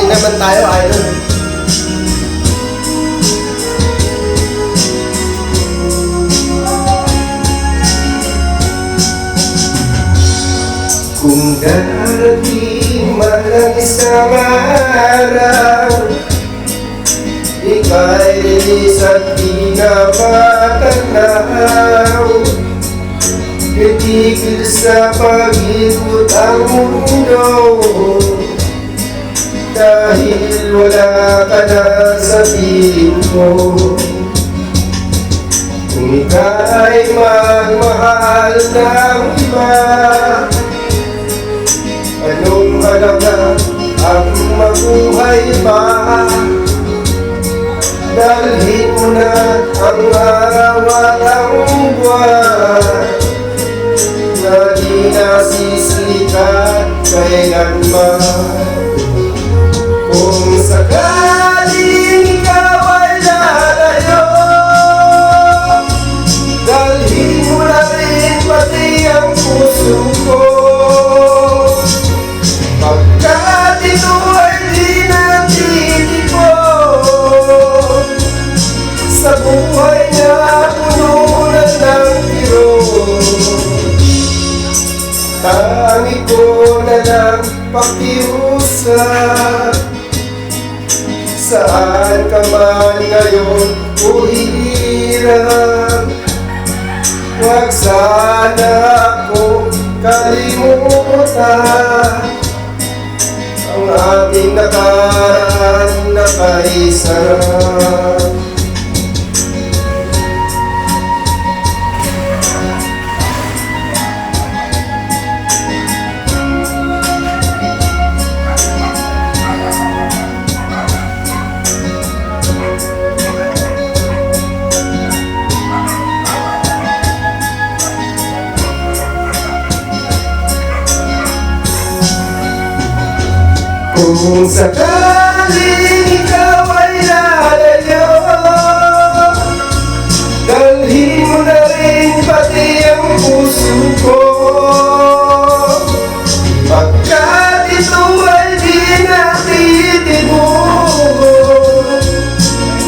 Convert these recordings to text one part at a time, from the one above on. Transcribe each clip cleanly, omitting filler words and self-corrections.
naman tayo, idol. Kung darating man ang isang araw, ika'y lilis at di na matanaw. Titigil sa pag-ikot ang mundo, dahil wala ka na sa piling mo. Kung ika'y magmahal ng iba, anong halaga ang mabuhay pa? Dalhin mo na ang araw at ang buwan, na di nasisikat kailanman. Kung sakaling ikaw ay lalayo, dalhin mo na rin pati ang puso ko. Pagkat ito ay di natitipon, sa buhay na puno na ng kirot. Tangi ko na lang pakiusap, saan ka man ngayon o hirap, huwag sana ako kalimutan ang ating nakaraan na kaisarap. Kung sakaling ikaw ay lalayo, dalhin mo na rin pati ang puso ko. Pagkat ito ay di natitipon,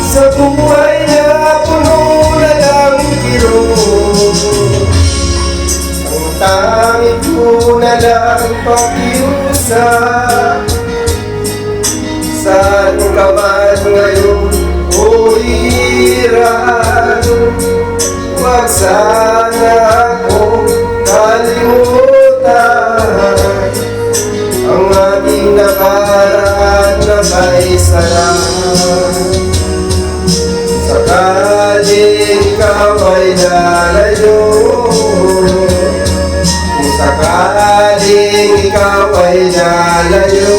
sa buhay na puno na ng kirot. Ang tangi ko na lang pakiusap, saan ka man ngayon o hirap, huwag sana ako kalimutan ang ating nakaraan na kaisarap. Sakaling ikaw ay lalayo, kung sakaling ikaw ay lalayo,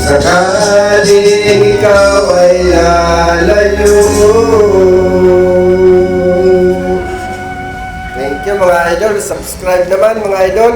sakaling ikaw ay lalayo. Thank you mga idol. Subscribe naman mga idol.